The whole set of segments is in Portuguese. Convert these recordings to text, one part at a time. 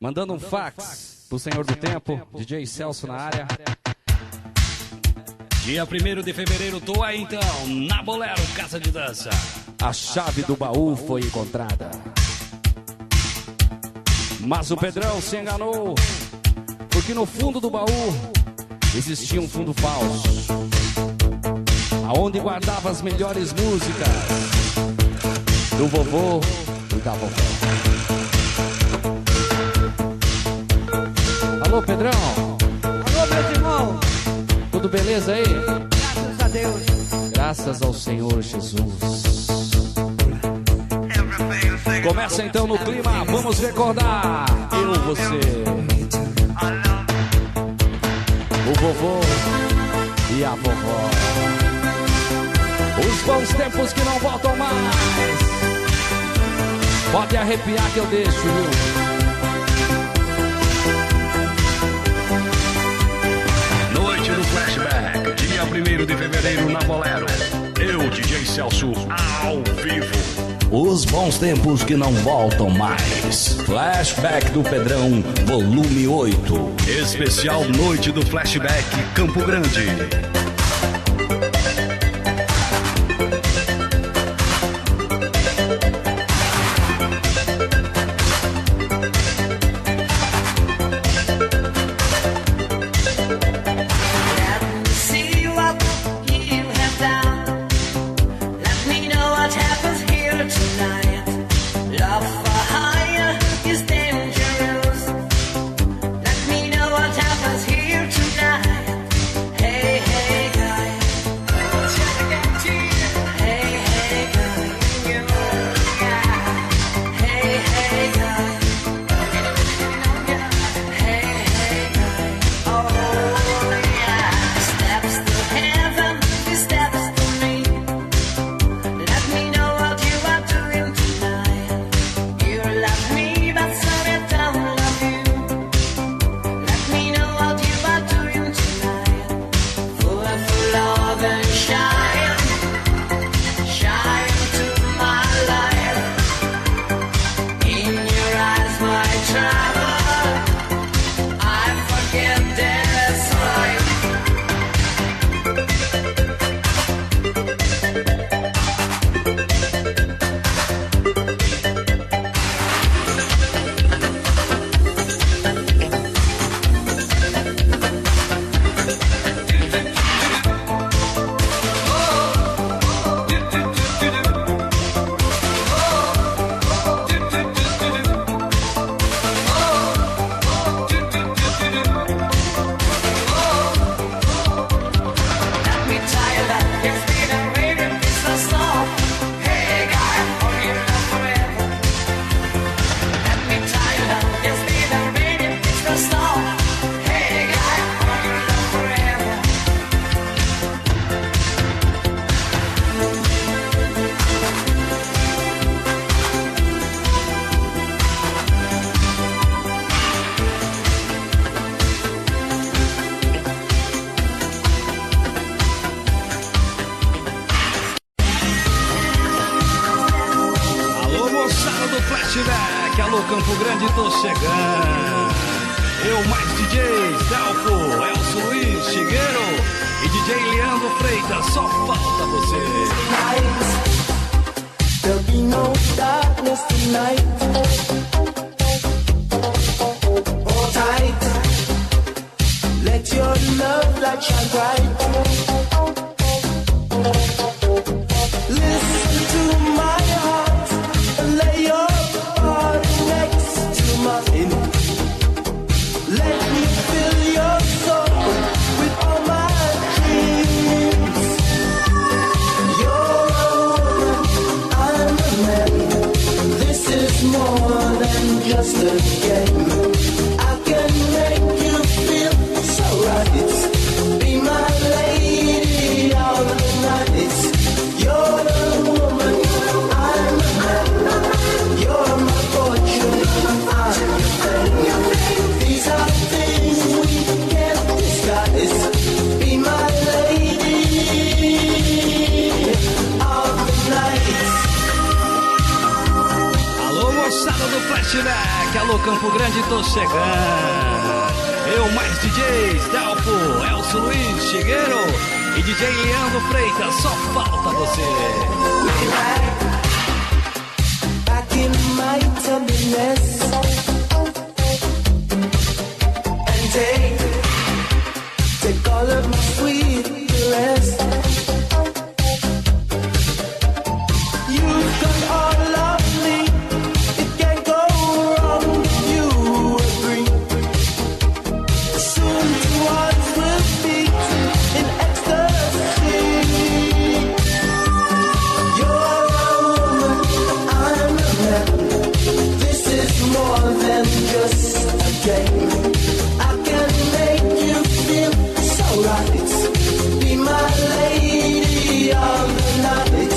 Mandando um fax pro Senhor do Tempo, DJ Celso na área. Dia 1º de fevereiro, tô aí então, na Bolero, Casa de Dança. A chave do baú foi encontrada. Mas o Pedrão se enganou, porque no fundo do baú existia um fundo falso, aonde guardava as melhores músicas do vovô e da vovó. Alô, Pedrão? Alô, meus irmãos? Tudo beleza aí? Graças a Deus. Graças ao Senhor Jesus. Começa então no clima, vamos recordar. Eu, você, o vovô e a vovó. Os bons tempos que não voltam mais. Pode arrepiar que eu deixo, viu? Noite do Flashback, dia 1º de fevereiro na Bolero. Eu, DJ Celso, ao vivo. Os bons tempos que não voltam mais. Flashback do Pedrão, volume 8. Especial Noite do Flashback, Campo Grande. Campo Grande, tô chegando. Eu mais DJ, Delfo, Elcio Luiz, Chigueiro e DJ Leandro Freitas, só falta você. There'll be no darkness tonight. Hold tight. Let your love light shine bright. Listen to my heart and lay your heart next to mine. Let me fill your soul with all my dreams. You're a woman, I'm a man. This is more than just a game. I can make you feel so right. Be my lady all the night. You're the woman, I'm a man. You're my fortune, I'm your thing. These are things we can't disguise. Be my lady of the night. Alô, moçada do Flashback. Flashback, alô Campo Grande, tô chegando. Eu mais DJs, Delfo, Elcio Luiz, Chigueiro e DJ Leandro Freitas, só falta você. Back in my tenderness and take all of my sweet caress. You've got all of me, it can't go wrong if you agree. Soon towards will be in ecstasy. You're a woman, I'm a man. This is more than just a game. I can make you feel so right. Be my lady of the night.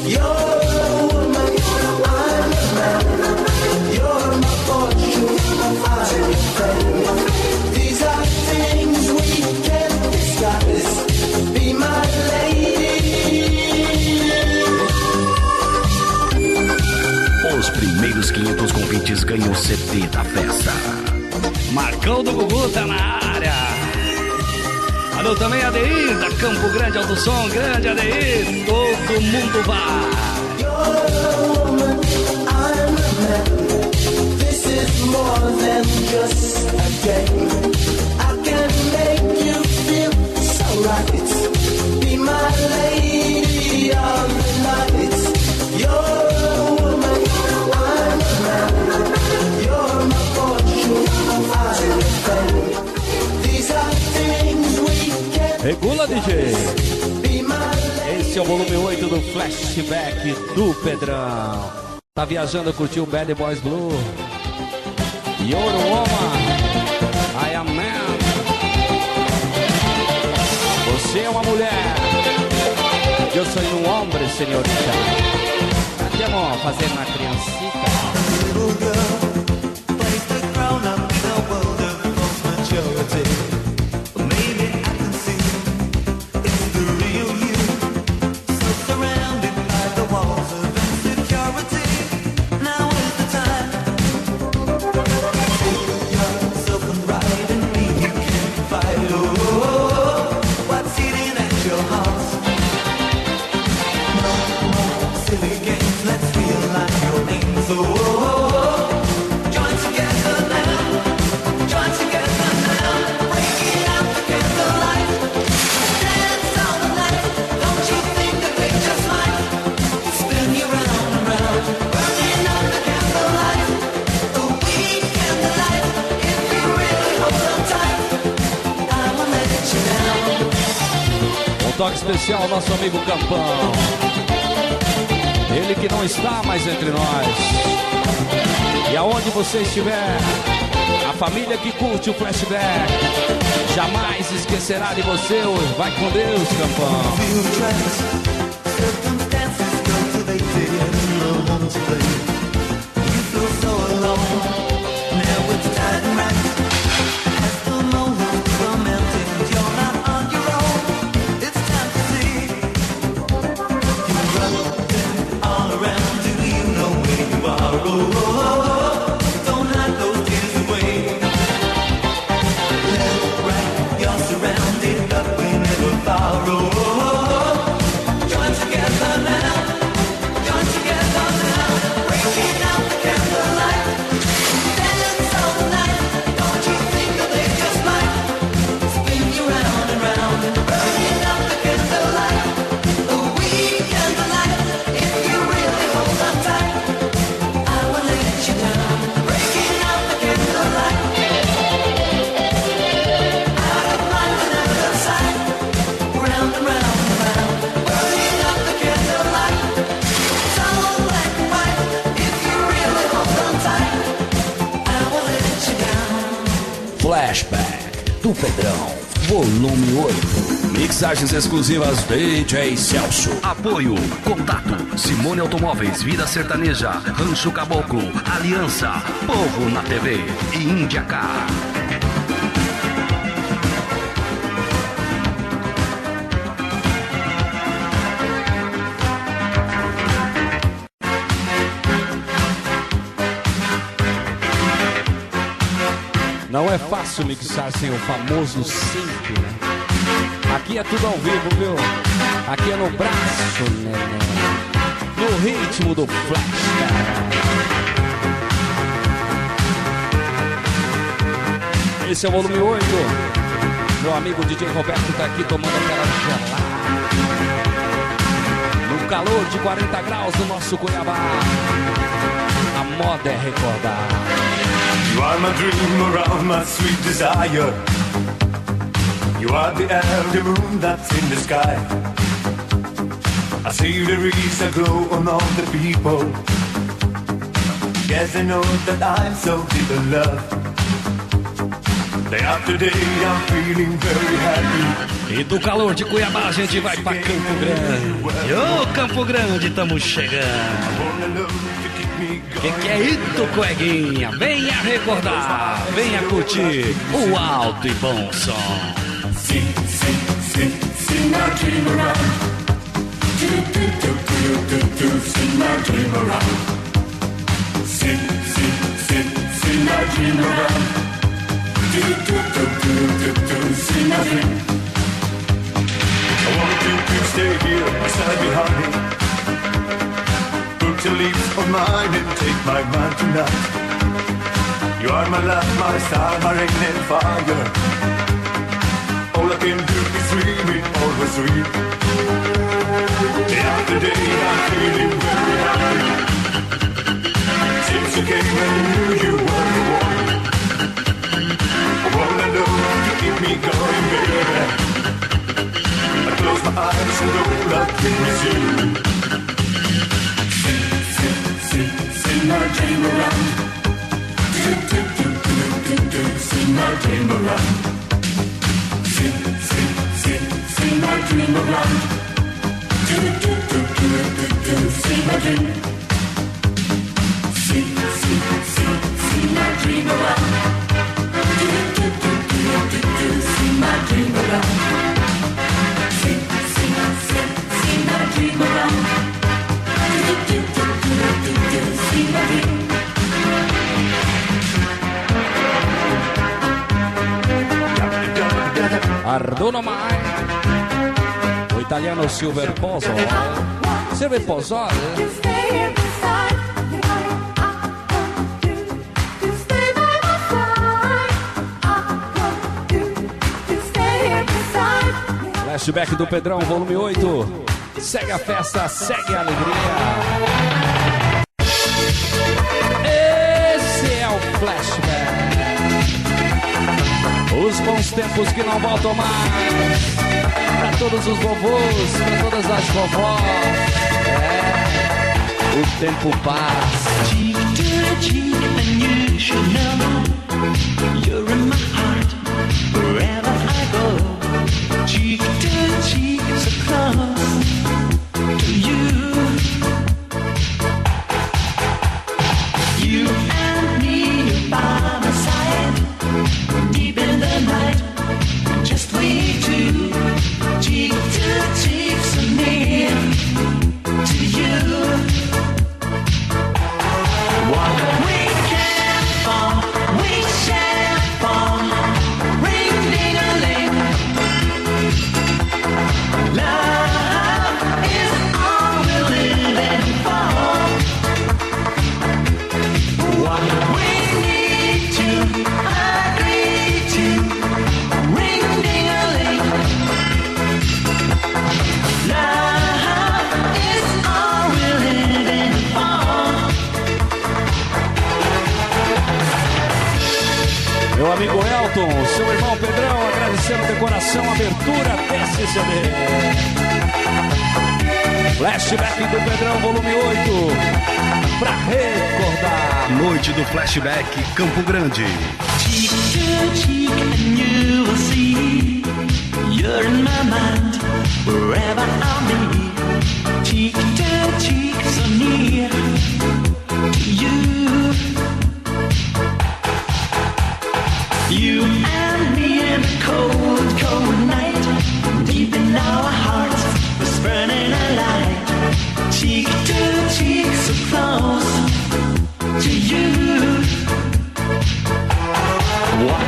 You're a woman, I'm a man. You're my fortune, I'm your fame. These are things we can't disguise. Be my lady. Os primeiros 500 convites ganham CD da festa. Marcão do Gugu tá na área. Alô também Adeir, da Campo Grande Alto Som, grande Adeir, todo mundo vai. You're a woman, I'm a man. This is more than just a game. I can make you feel so right. Be my lady of the night. You're a woman, I'm a man. You're my fortune, I'm your fame. These are things we can't Regula, DJ. be my lady. Esse é o volume 8 do Flashback do Pedrão. Tá viajando, curtiu o Bad Boys Blue. You're a woman, I am man. Você é uma mulher, eu sou um homem, senhorita. Andiamo fazer uma criancita. Little girl, place the grown up in a world of false maturity. Maybe I can see it's the real you. So surrounded by the walls of insecurity. Now is the time. Take yourself and ride and me you can fight. Oh, what's eating at your heart? No more silly games, let's realize your names. Oh, join together now, join together now, breaking out the candlelight, dance all the night. Don't you think that they just might spin you round and round, burning up the candlelight, the weak candlelight. If you really hold on tight, I won't let you down. Toque especial ao nosso amigo Campão. Ele que não está mais entre nós. E aonde você estiver, a família que curte o Flashback jamais esquecerá de você. Vai com Deus, Campão. Feel trapped, circumstances cultivated in the home to play. You feel so alone, now it's time to right. As the moments are melting, you're not on your own. It's time to see. You're running all around, do you know where you are? Oh, don't hide those tears away. Left, right, you're surrounded, but we never far. Oh, join together now, join together now, breaking out the candlelight, dance all night. Don't you think that they just might spin you round and round, burning up the candlelight, the weak candlelight. If you really hold on tight, I will let you down, breaking out the candlelight, out of mind and out of sight, round and round and round, burning up the candlelight. It's all black and white. If you really hold on tight, I will let you down. Flashback do Pedrão, volume 8. Mixagens exclusivas DJ Celso. Apoio, Contato, Simone Automóveis, Vida Sertaneja, Rancho Caboclo, Aliança, Povo na TV e Índia Car. Não é fácil mixar sem o famoso sync, né? Aqui é tudo ao vivo, viu? Aqui é no braço, né? No ritmo do flash, cara. Esse é o volume 8. Meu amigo DJ Roberto tá aqui tomando aquela gelada. No calor de 40 graus do nosso Cuiabá. A moda é recordar. You are my dream around my sweet desire. You are the air, the moon that's in the sky. I see there is a glow on all the people. Yes, I know that I'm so deep in love. Day after day I'm feeling very happy. E do calor de Cuiabá a gente vai pra Campo Grande. Ô, Campo Grande, tamo chegando. Que é isso, coeguinha? Venha recordar, venha curtir o alto e bom som. See my dream around. See my dream around. See my dream around. See my dream. I want you to stay here beside me, honey. Put your lips on mine and take my mind tonight. You are my love, my star, my rain and fire. All I can do is dream it, always dream. Day after day I'm feeling very happy. Since you came I knew you were the one. All I know to keep me going, baby. I close my eyes and all I dream is you. See my dream around. See my dream around. See my dream around. See my dream. See my dream around. See my dream around. See my dream around. See my dream. Arduno Mai, o italiano Silver Pozzo. Silver Pozzo. Flashback do Pedrão, volume 8. Segue a festa, segue a alegria. Esse é o Flashback. Os bons tempos que não voltam mais. Pra todos os vovôs, pra todas as vovós. O tempo passa. Cheek to cheek, and you should know you're in my heart wherever I go. Cheek to cheek, so close to you. You and me by my side, deep in the night, just we two. Cheek to cheek, so near to you. We can't fall, we shall fall. Ring ding a ling. Love is all we're living for. What we need to agree to. Ring ding a ling. Love is all we're living for. Meu amigo Elton, seu irmão Pedrão, agradecendo de coração a abertura desse CD. Flashback do Pedrão, volume 8. Pra recordar. Noite do Flashback, Campo Grande. Cheek to cheek, and you will see you're in my mind wherever I'll be. Cheek to cheek, so near to you. You and me in a cold, cold night. Deep in our hearts was burning a light. Cheek to cheek, so close to you. What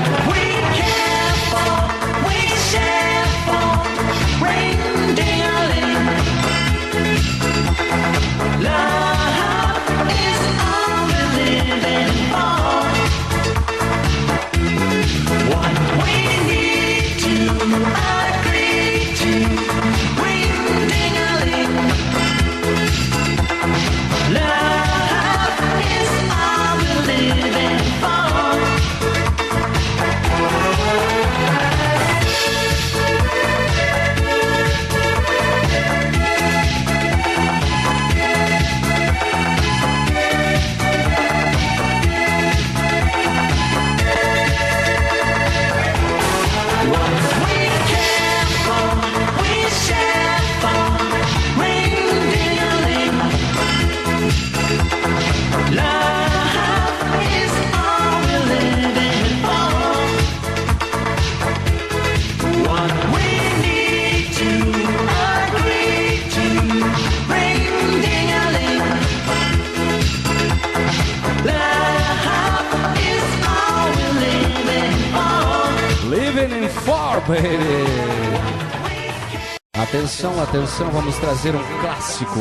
baby. Atenção, atenção, vamos trazer um clássico.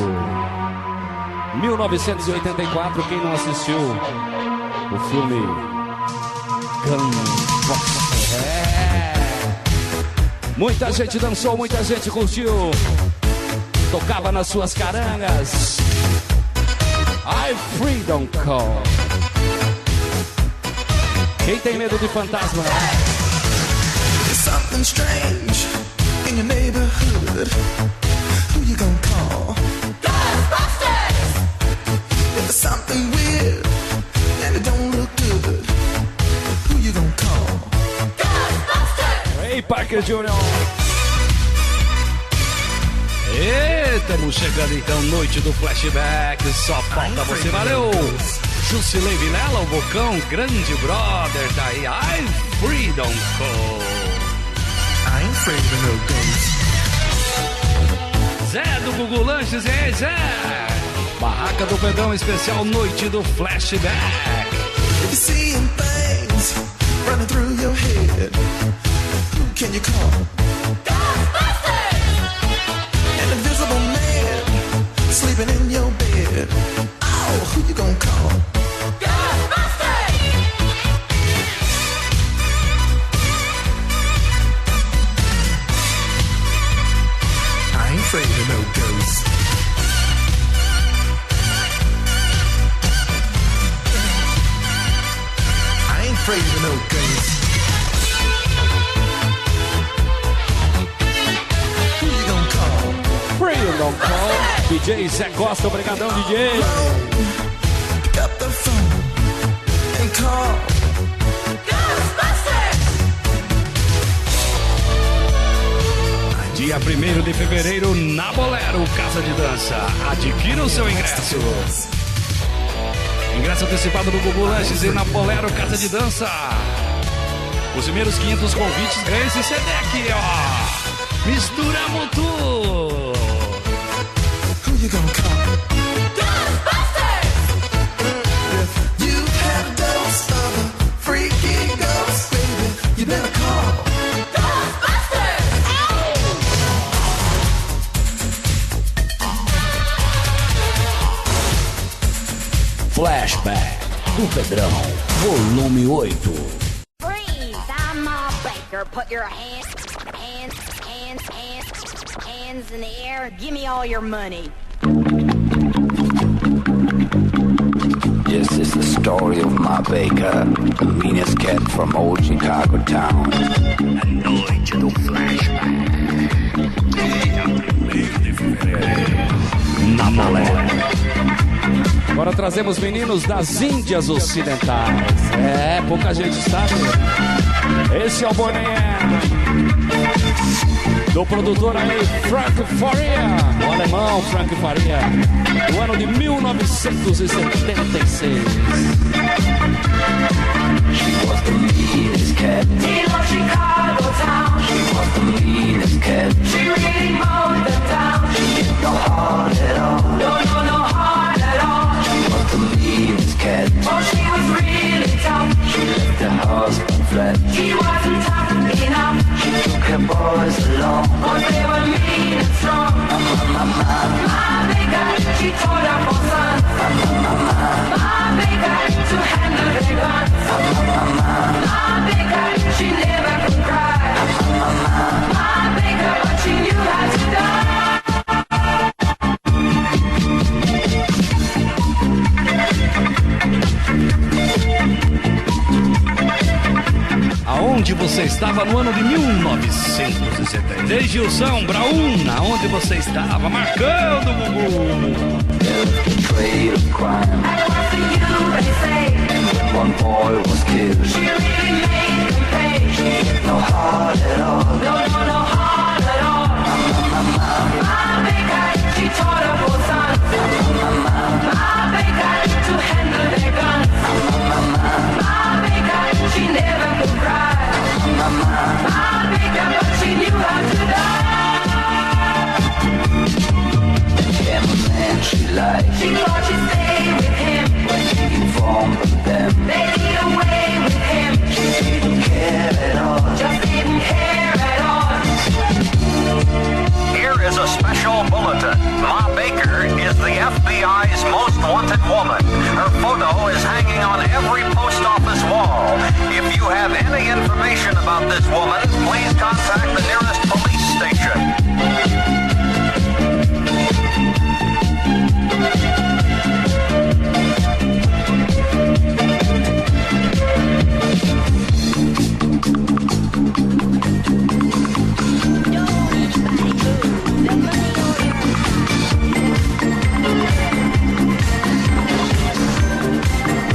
1984, quem não assistiu o filme Gunbox? Muita gente dançou, muita gente curtiu. Tocava nas suas carangas. I Freedom Call. Quem tem medo de fantasma? Something strange in your neighborhood. Who you gonna call? Ghostbusters! If there's something weird and it don't look good, who you gonna call? Ghostbusters! Hey, Parker Jr. E estamos chegando então, noite do flashback. Só falta você, valeu! Jusilei Vilela, o Bocão, grande brother, tá aí. I'm Freedom Call. I ain't afraid of no ghosts. Zé do Gugu Lanches, e aí, Zé? Barraca do Pedrão, especial noite do flashback. If you're seeing things running through your head, who can you call? Ghostbusters! An invisible man sleeping in your bed. Oh, who you gonna call? Ghostbusters! I ain't afraid of no ghosts. I ain't afraid of no ghosts. Who you gonna call? Freedom Call. DJ Zé Costa, obrigadão, DJ. Pick up the phone and call Ghostbusters. Dia 1º de fevereiro, na Bolero, Casa de Dança. Adquira o seu ingresso. Ingresso antecipado no Gugu Lanches e na Bolero, Casa de Dança. Os primeiros 500 convites ganham esse CD aqui, ó. Misturamos tudo. Who you gonna call? Ghostbusters. You've had a dose of a freaky ghost, baby. You better call Ghostbusters. Flashback do Pedrão, volume 8. Freeze! I'm Ma Baker. Put your hands in the air. Give me all your money. This is the story of Ma Baker, the meanest cat from old Chicago town. A noite do flashback. Na Bolero. Agora trazemos meninos das Índias Ocidentais. É, pouca gente sabe. Esse é o Bonnie do produtor aí, Frank Faria. O alemão Frank Faria. Do ano de 1976. She was the meanest cat. In Chicago town. She was the meanest cat. She really mowed the town. She had no heart at all. No heart at all. She was the meanest cat. Oh, she was really tough. She left her husband flat. He wasn't tough enough. She took her boys along. Cause they were mean and strong. Ma Baker, she taught her four sons. Ma Baker, to handle their guns. Ma Baker, she never could cry. Ma Baker, but she knew how to die. Aonde você estava no ano de 1970? Desde Gilson Braun, aonde você estava? Marcando o Gugu. Trade of crime. And what do they say? And when one boy was killed, She really made them pay. she had no heart at all. No heart at all. Ma Baker, she taught her four sons. Ma Baker, to handle their guns. Ma Baker, she never could cry. Ma Baker, but she knew how to die. There came a man she liked. She thought she'd stay with him. When he informed of them, They get away with him. she didn't care at all. Just didn't care at all. about this woman, please contact the nearest police station.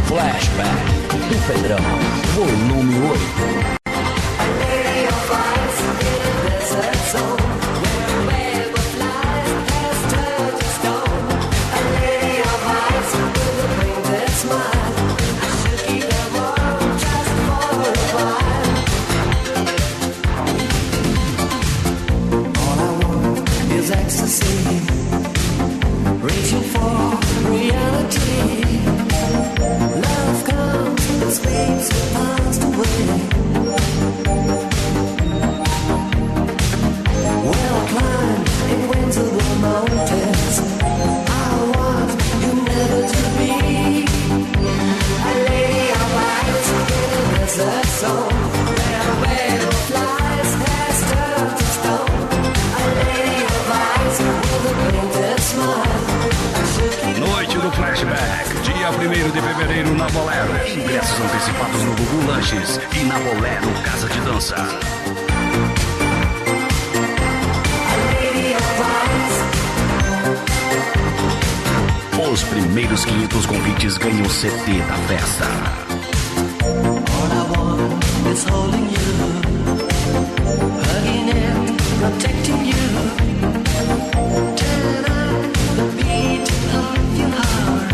Flashback do Pedrão, volume 8. Reaching for reality. Love comes and sweeps the past away. Well, I climbed and went to the mountains. I want you never to be a lady of light in a desert zone where a wave of flies has turned to stone. A lady of light with a painted smile. Noite do Flashback, dia 1º de fevereiro na Bolero. Ingressos antecipados no Gugu Lanches e na Bolero Casa de Dança. Os primeiros 500 convites ganham CD da festa. All I want is holding you, hugging and protecting you. Turn on the beat of your heart.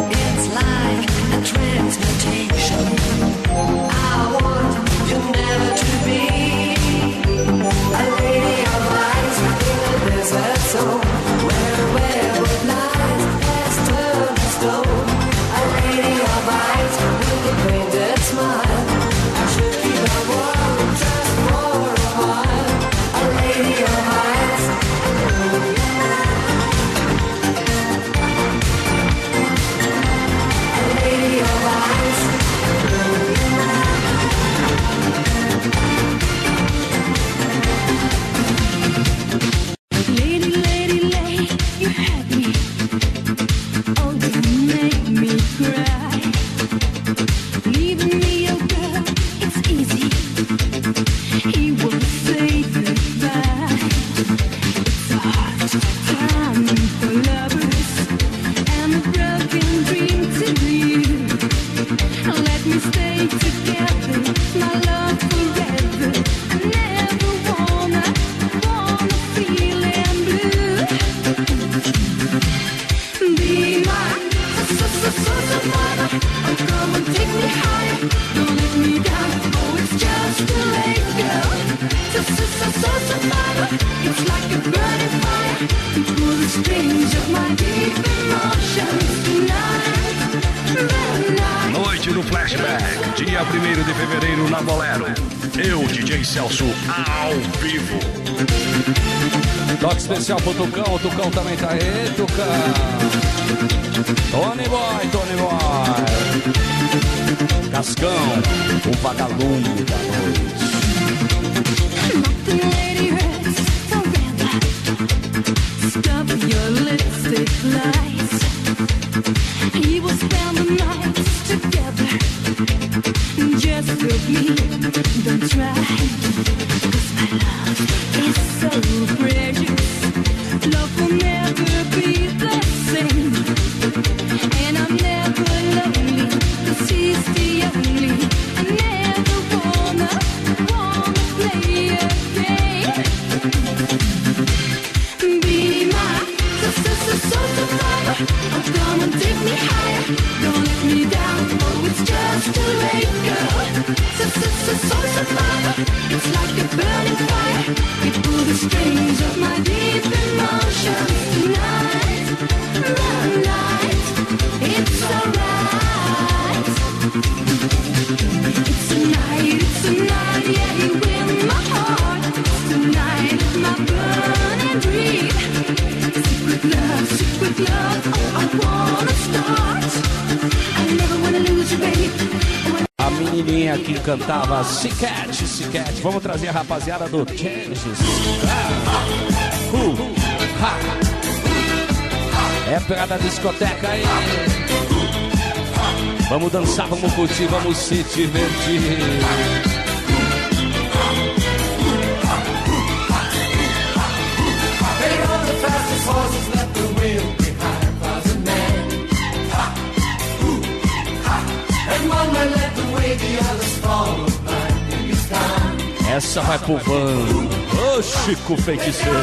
It's like a transmutation. I want you never to be a lady of light in a desert zone where the web of light has turned to stone. A lady of light with a painted smile. I should keep my world just for a while. A lady of light. A lady of light. Lady, lady, lady, you had me. Oh, you made me cry. Leaving me, oh girl, it's easy. He will say goodbye. It's a hard time for lovers and a broken dream to you. Let me stay together, my love forever. I never wanna feel in blue. Be my mother. Oh, come and take me higher. Don't let me down. Oh, it's just too late, girl. Mother. It's like a burning fire. You pull the strings of my deep emotions tonight. Noite do Flashback, dia 1º de fevereiro na Bolero. Eu, DJ Celso, ao vivo. Toque especial pro Tucão, o Tucão também tá aí, Tucão. Tony Boy. Cascão, o vagalume da noite. Nothing lady hurts forever. Stop your lipstick lies. He will spend the nights together. Just look me, don't try. 'Cause my love is so precious. Love will never be the same. And I'm never lonely, 'cause he's the only. I never wanna play again. Be my survivor. Oh, come and take me higher. Don't let me down. Oh, it's just too late, girl. Survivor. It's like a burning fire. You pull the strings of my deep emotions tonight. Moonlight. It's alright. It's a night que cantava Cicat, Cicat. Vamos trazer a rapaziada do Genesis. É pegada da discoteca aí. Vamos dançar, vamos curtir, vamos se divertir. Essa vai pro bando. Ô Chico Feiticeiro.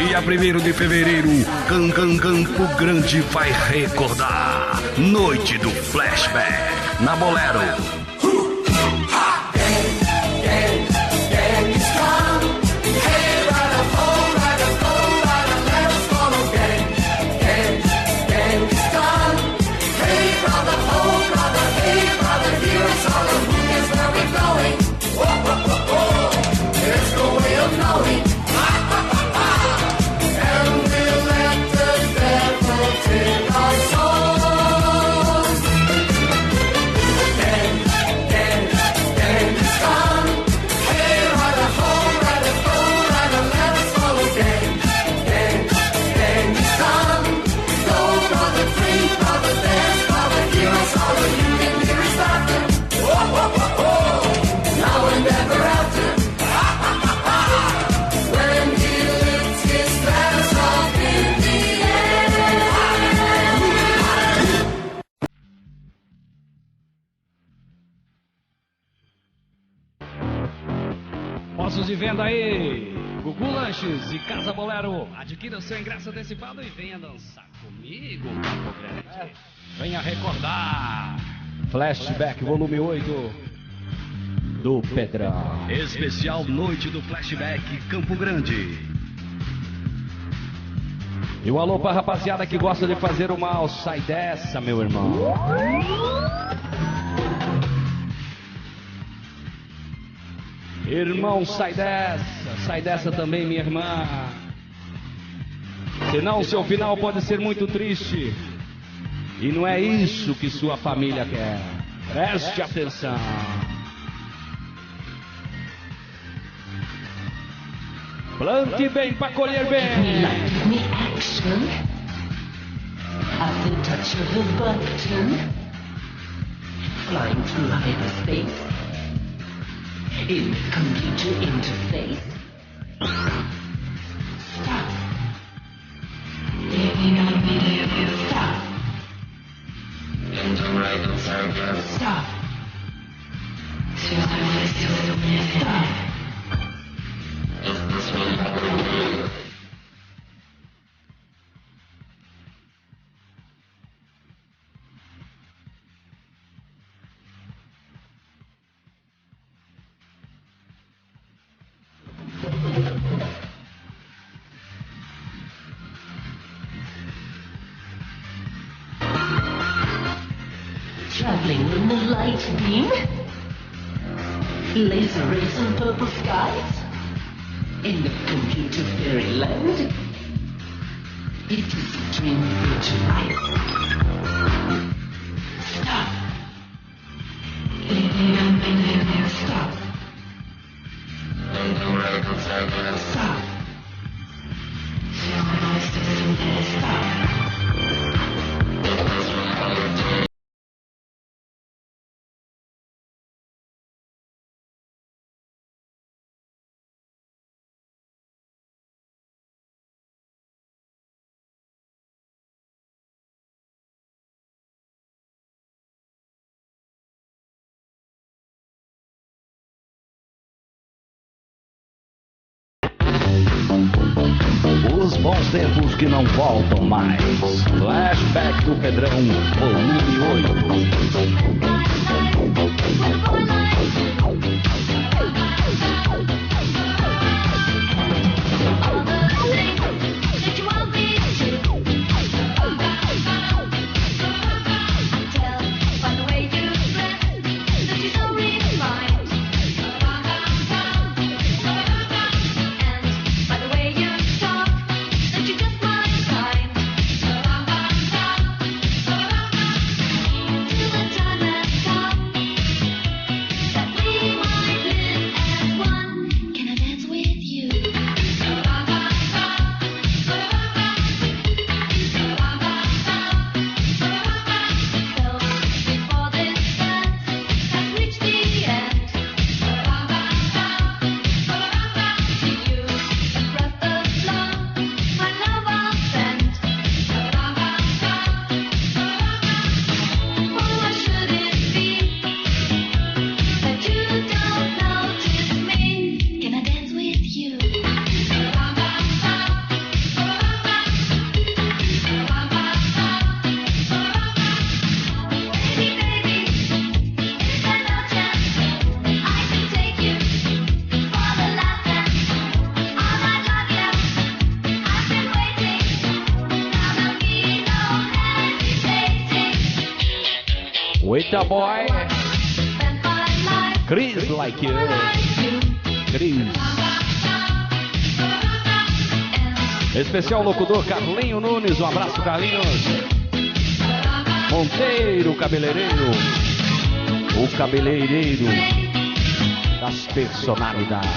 Dia 1º de fevereiro, Campo Grande vai recordar. Noite do Flashback na Bolero. Postos de venda aí, Gugu Lanches e Casa Bolero. Adquira o seu ingresso antecipado e venha dançar comigo, Campo Grande. Venha recordar. Flashback, volume 8 do Pedrão. Especial Noite do Flashback Campo Grande. E um alô pra rapaziada que gosta de fazer o mal. Sai dessa, meu irmão. Irmão, sai dessa também, minha irmã. Senão seu final pode ser muito triste. E não é isso que sua família quer. Preste atenção. Plante bem para colher bem. At the touch of a button, flying through hyperspace. In computer interface. Stop. Taking a video of your stop. Into right server. Stop. Stop. Is this really happening? Traveling in the light beam, laser rays and purple skies. in the computer fairyland. It is a dream which life. Stop. Stop. Stop. Os bons tempos que não voltam mais. Flashback do Pedrão, volume 8. With a boy, Chris like you, Chris. Especial locutor Carlinho Nunes, um abraço Carlinhos. Monteiro cabeleireiro, o cabeleireiro das personalidades.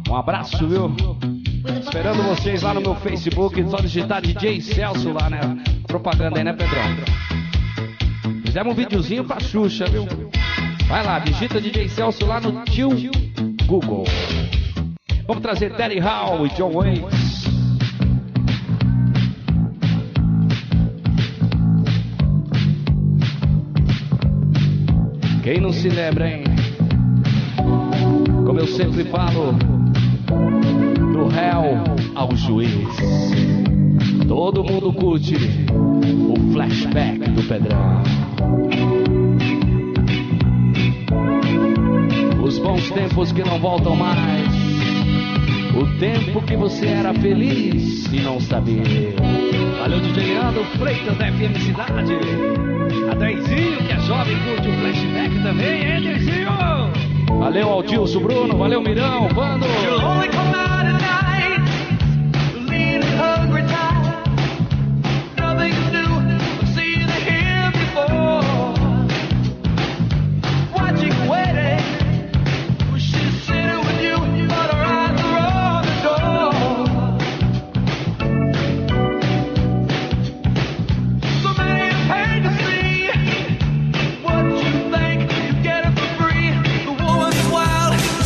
Um abraço, viu? Esperando vocês lá no meu Facebook, só digitar DJ Celso lá, né? Propaganda aí, né, Pedrão? Fizemos um videozinho pra Xuxa, viu? Vai lá, digita DJ Celso lá no tio Google. Vamos trazer Terry Hall e John Waits. Quem não se lembra, hein? Como eu sempre falo, do réu ao juiz. Todo mundo curte o flashback do Pedrão. Os bons tempos que não voltam mais. O tempo que você era feliz e não sabia. Valeu, DJ Leandro Freitas da FM Cidade. A Deizinho, que é jovem, curte o flashback também, hein, Deizinho? Valeu, Aldilson Bruno. Valeu, Mirão, Vando.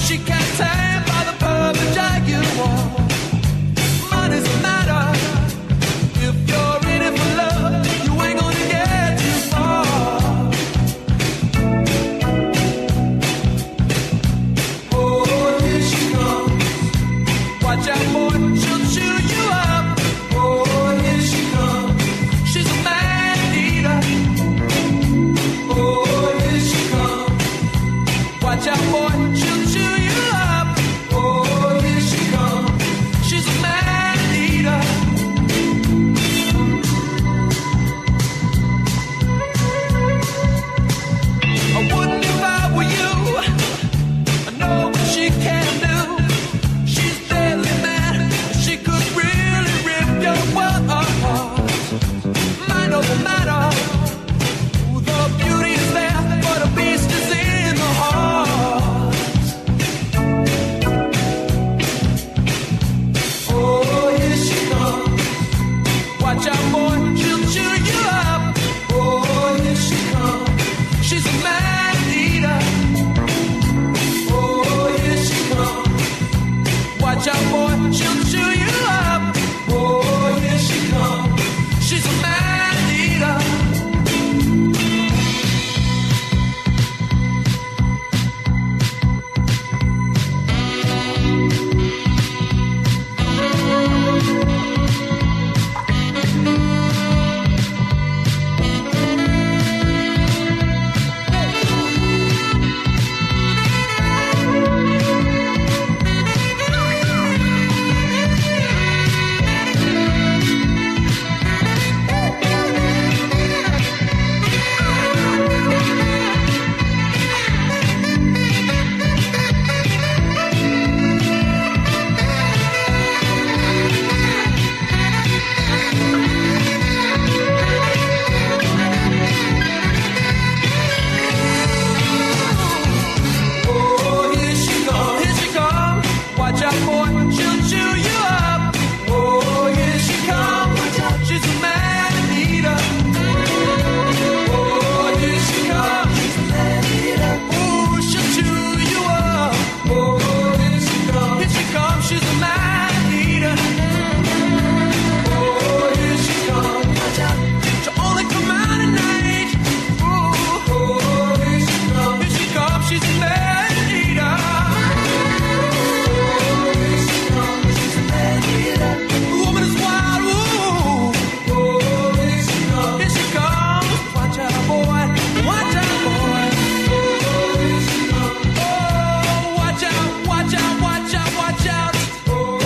She can't stand by the pub and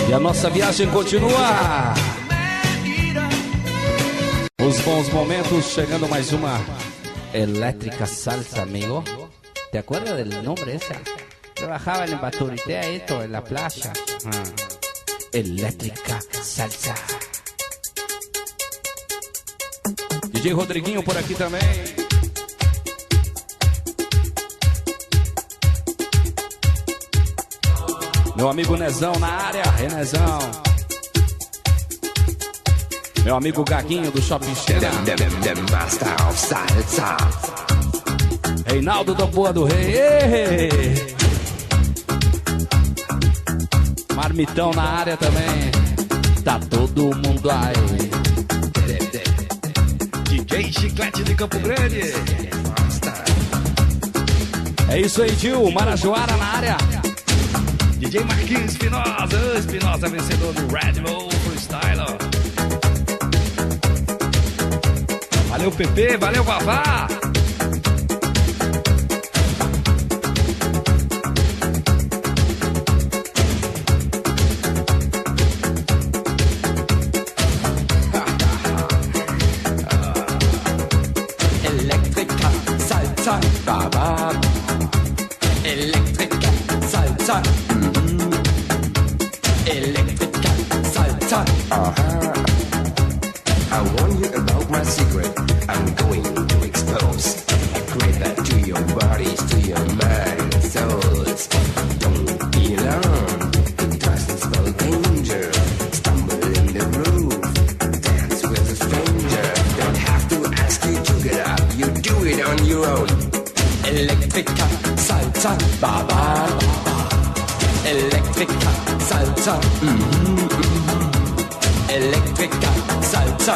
E a nossa viagem continua. Os bons momentos, chegando mais uma elétrica salsa, amigo. ¿Te acuerdas del nombre ese? Trabajaba en Baturité, esto, en la playa. Elétrica salsa. DJ Rodriguinho por aqui também. Meu amigo Nezão na área, Renezão. Meu amigo Gaguinho do Shopping Xena. Reinaldo da Boa do Rei. Ei. Marmitão na área também. Tá todo mundo aí. DJ Chiclete de Campo Grande. É isso aí, Gil. Marajoara na área. DJ Marquinhos Espinosa. Espinosa vencedor do Red Bull Freestyle. Valeu, Pepe. Valeu, Vavá. Baba. Electrica salsa. Electrica salsa. I warn you about my secret. I'm going to expose. I create that to your bodies, to your mind, souls. Don't be alarmed. It doesn't spell danger. Stumble in the groove. Dance with a stranger. Don't have to ask you to get up. You do it on your own. Electrica salsa, baba. Electrica salsa. Electrica salsa.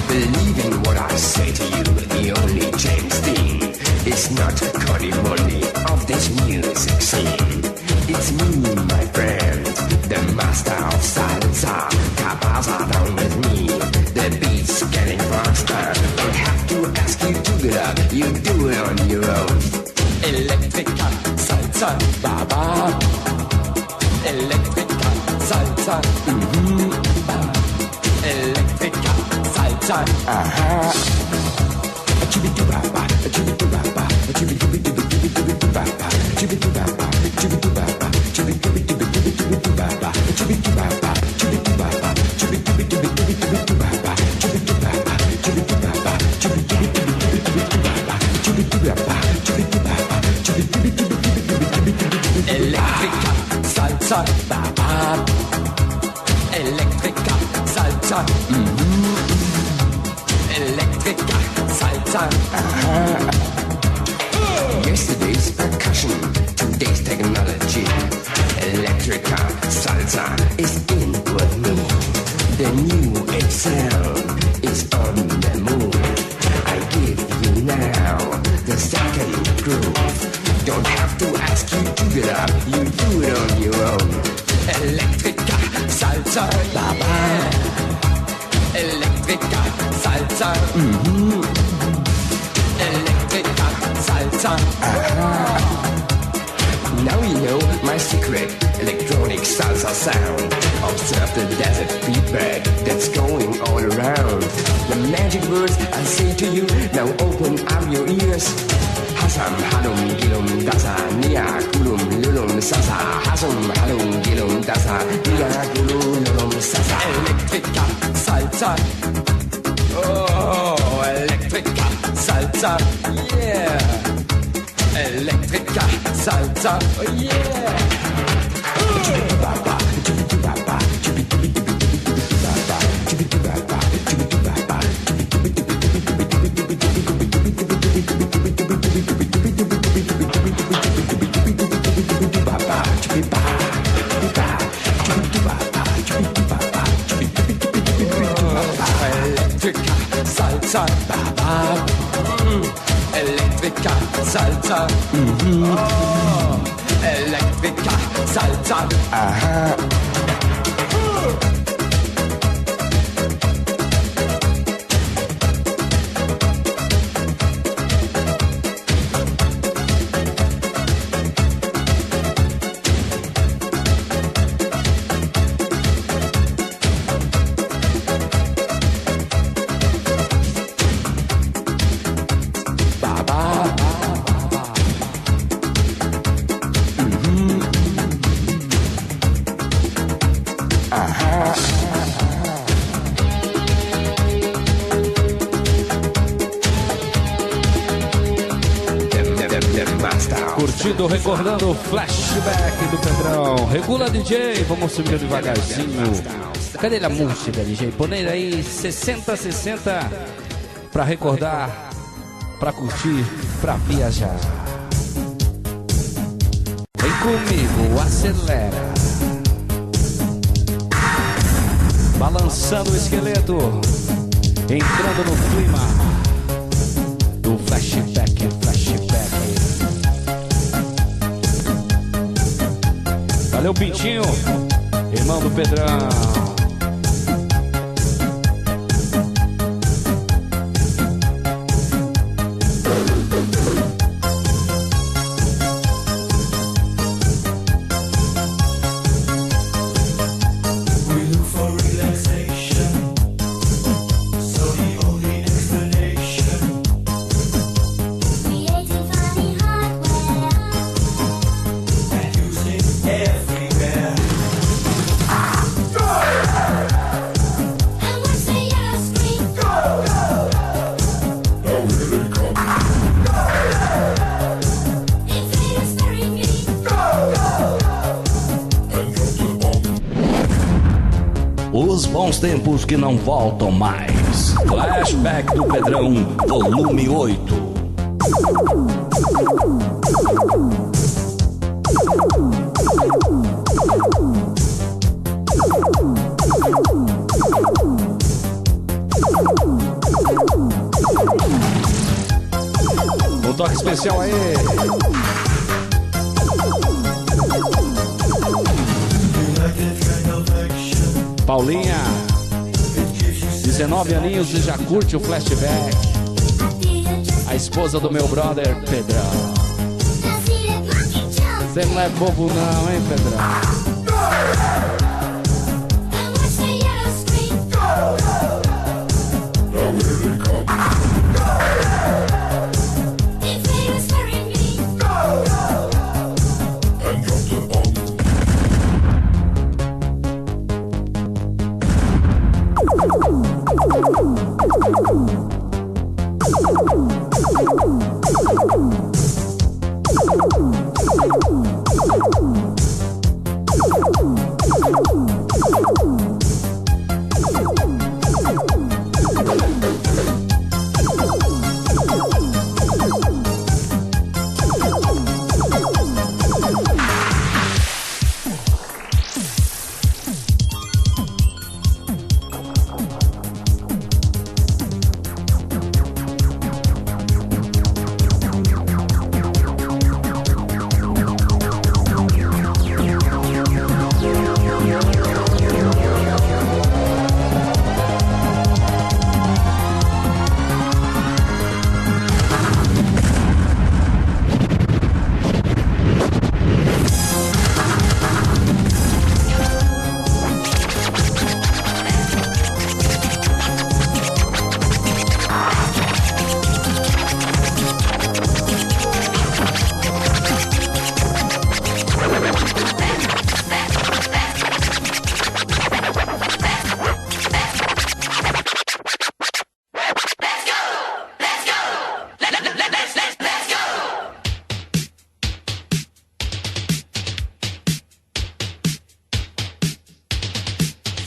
Believe in what I say to you. The only James Dean is not Connie Money of this music scene. It's me, my friend, the master of salsa. Cabasa down with me. The beat's getting faster. Don't have to ask you to get up. You do it on your own. Electrica salsa, baba. Electrica salsa. Electrica salsa. Chibidubaba, chibidubaba, chibidubaba, chibidubaba, chibidubaba, chibidubaba, chibidubaba, chibidubaba, Electrica salsa, baba. Electrica salsa. Electrica salsa. Yesterday's percussion, today's technology. Electrica salsa is in with me. The new age sound is on the move. I give you now the second groove. Don't have to ask you to get up. You do it on your own. Electrica salsa, baba. Electrica salsa. Electrica salsa. Now you know my secret electronic salsa sound. Observe the desert feedback that's going all around. The magic words I say to you, now open up your ears. Hasam halum gilum dasa nia kulum lulum sasa. Hasum halum gilum dasa nia kulum lulum sasa. Electrica salsa. Oh, electrica salsa. Yeah. Electrica salsa. Oh, yeah. Electrica salsa, baba. Electrica salsa. Electrica salsa. curtindo, recordando o flashback do Pedrão. Regula, DJ, vamos subir devagarzinho. Cadê a música, DJ? Põe aí 60-60 pra recordar, pra curtir, pra viajar. Vem comigo, acelera. Balançando o esqueleto, entrando no clima do flashback, flashback. Valeu, Pintinho, irmão do Pedrão. Os bons tempos que não voltam mais. Flashback do Pedrão, volume 8. Um toque especial aí. Paulinha, 19 aninhos e já curte o flashback. A esposa do meu brother, Pedrão. Você não é bobo não, hein, Pedrão?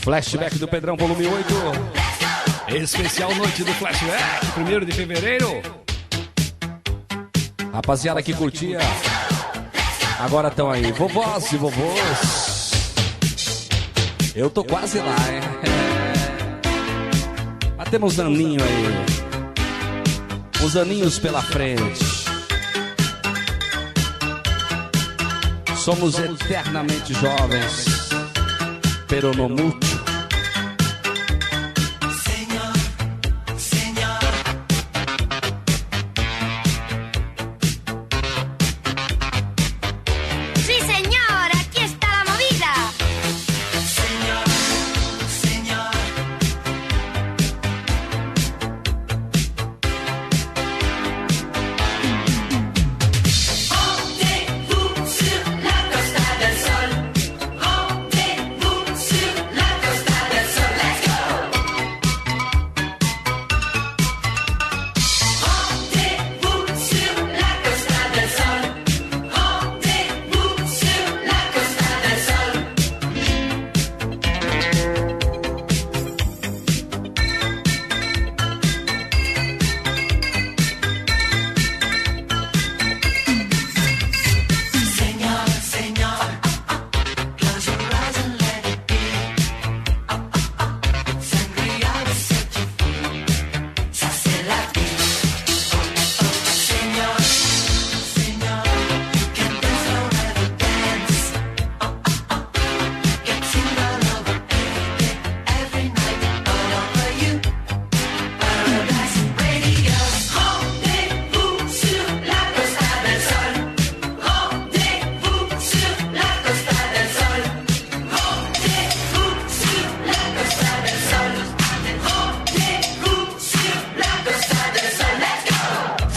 Flashback do Pedrão, volume 8. Especial noite do Flashback, 1º de fevereiro. Rapaziada que curtia, agora estão aí, vovós e vovôs. Eu tô quase lá, hein? Mas temos aninho aí. Os aninhos pela frente. Somos eternamente jovens, pero no mucho. Rendez-vous sur la Costa del Sol. Rendez-vous sur la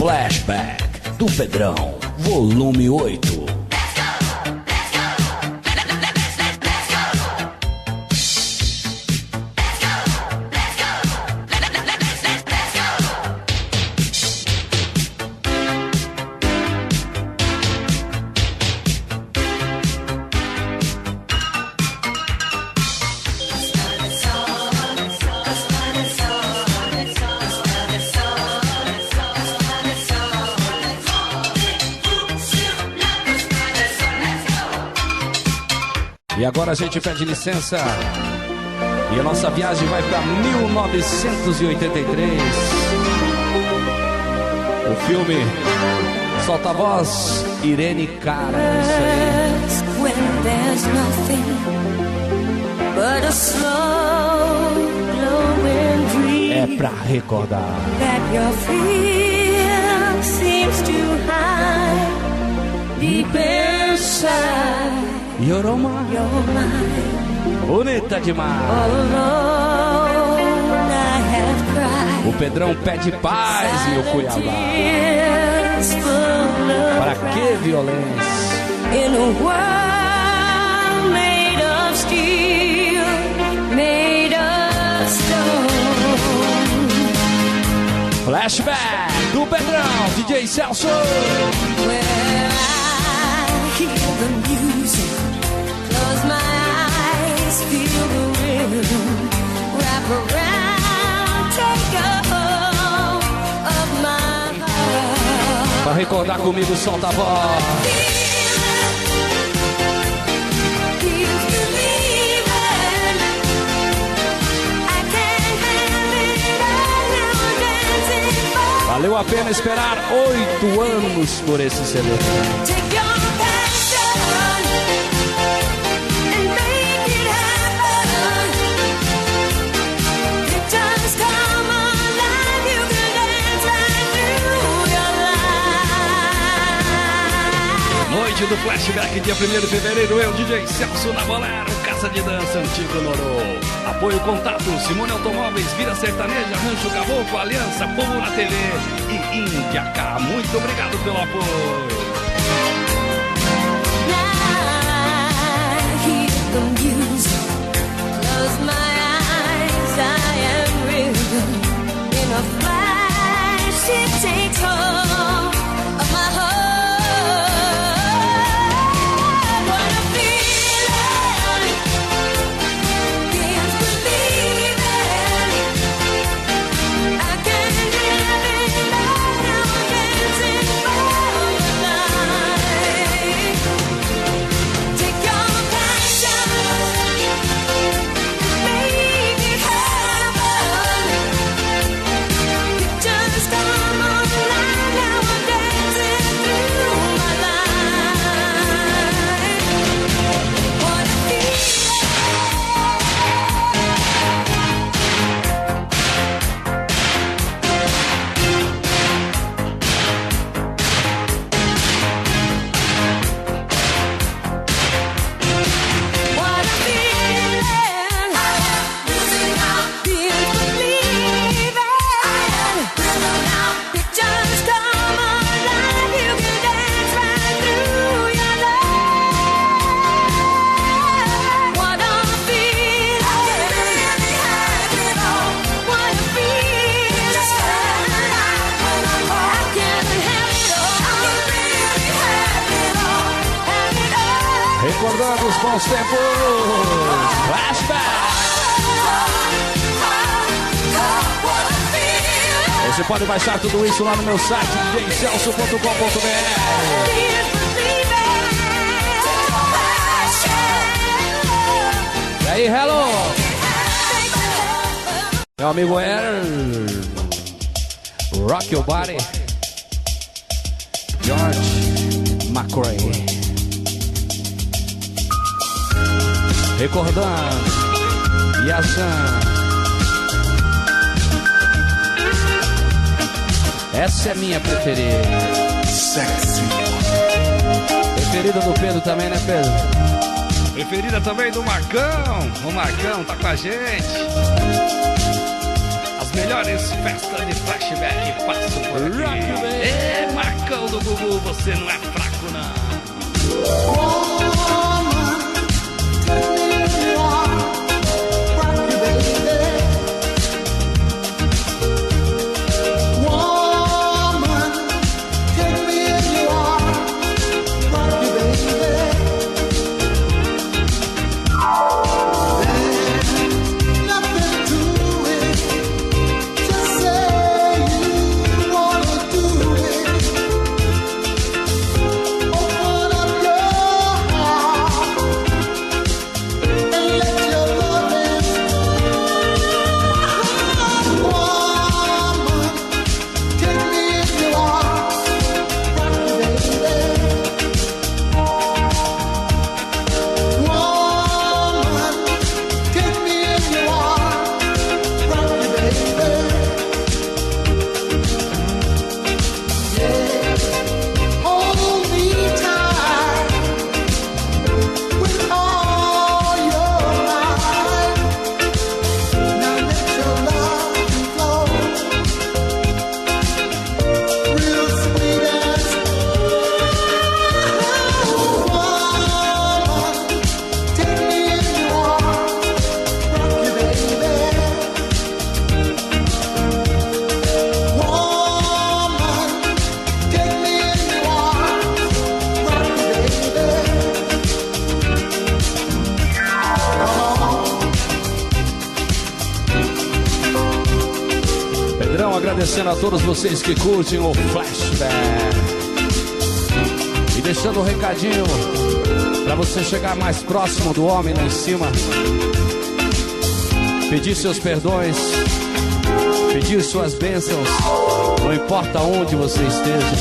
Flashback do Pedrão, volume 8. E agora a gente pede licença e a nossa viagem vai para 1983. O filme Solta a Voz, Irene Cara. É pra recordar. You're mine. Bonita demais. O Pedrão pede paz, meu Cuiabá. Para que violência? In a world made of steel, made of stone. Flashback do Pedrão, DJ Celso. Where I hear the music. Close my eyes, feel the rhythm, wrap around, take a hold of my heart. Pra recordar comigo, solta a voz. Valeu a pena esperar 8 anos por esse CD. Noite do Flashback, dia 1º de fevereiro, eu, DJ Celso na Bolero, Casa de Dança Antigo Norô. Apoio Contato, Simone Automóveis, Vida Sertaneja, Rancho Caboclo, Aliança, Povo na TV e Índia K. Muito obrigado pelo apoio. Recordando os bons tempos. Flashback. Você pode baixar tudo isso lá no meu site djcelso.com.br. E aí, hello. Meu amigo Rock Your Body, George McRae. Recordando Yazan. Essa é minha preferida. Sexy. Preferida do Pedro também, né, Pedro? Preferida também do Marcão. O Marcão tá com a gente. As melhores festas de flashback passam por aqui. Gugu, você não é fraco, não. Agradecendo a todos vocês que curtem o Flashback e deixando um recadinho para você chegar mais próximo do homem lá em cima, pedir seus perdões, pedir suas bênçãos, não importa onde você esteja,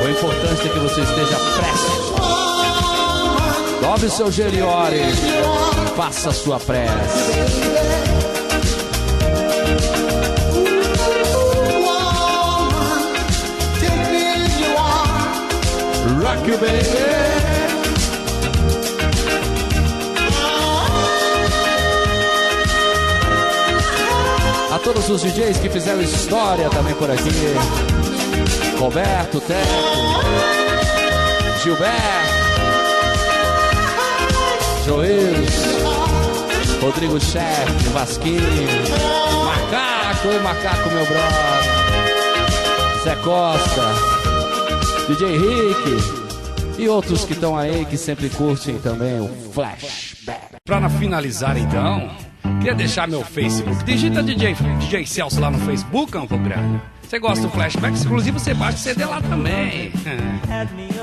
o importante é que você esteja prestes. Dobre o seu gelo e ore, faça a sua prece. Rock you, baby. A todos os DJs que fizeram história também por aqui: Roberto, Teco, Gilberto, Joeus, Rodrigo Chefe, Vasquinho, Macaco, oi Macaco, meu brother, Zé Costa, DJ Rick e outros que estão aí que sempre curtem também o Flashback. Pra finalizar então, queria deixar meu Facebook. Digita DJ Celso lá no Facebook, Campo Grande. Você gosta do Flashback? Inclusive você baixa o CD lá também.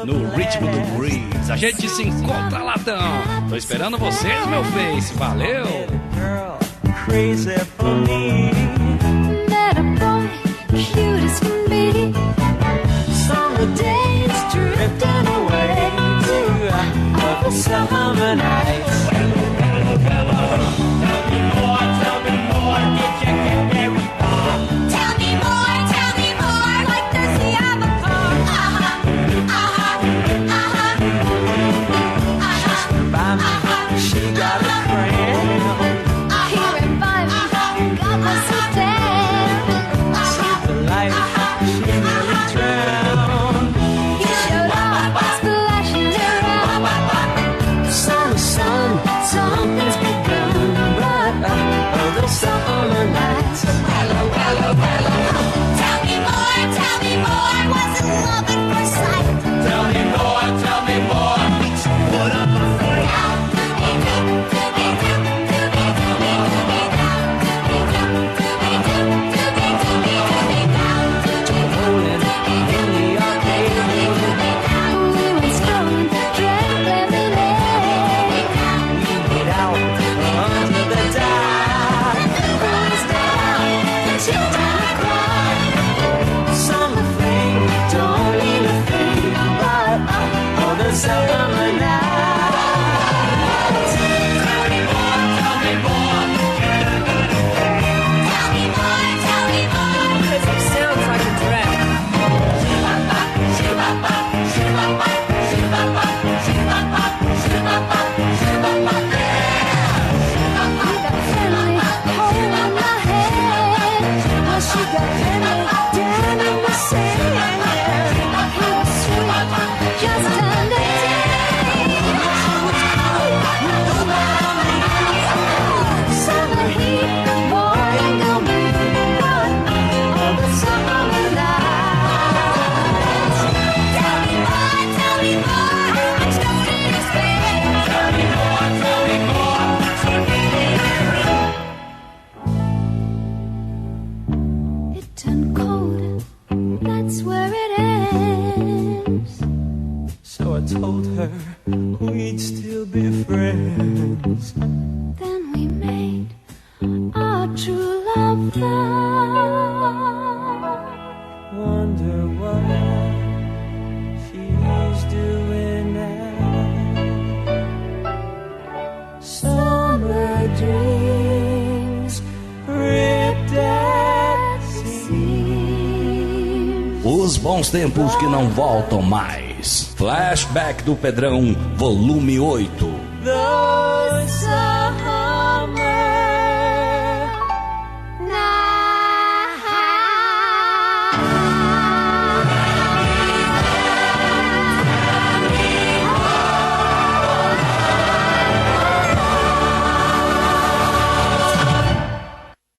No ritmo do Breeze. A gente se encontra lá, então. Tô esperando vocês, meu Face. Valeu! Crazy for me. Met a boy, cute as can be. Summer days drifting away to other summer nights. Tell me more, did you get very far? Tell me more, like does he have a car? She's by me, she got a friend. Here and by me, God bless her dad. See the light, she nearly drowned. He showed up, splashing around. Summer sun. swear we'd still be friends. Then we made our true love vow. Wonder what she's doing now. Summer dreams ripped at seams. Os bons tempos que não voltam mais. Flashback do Pedrão, volume 8. The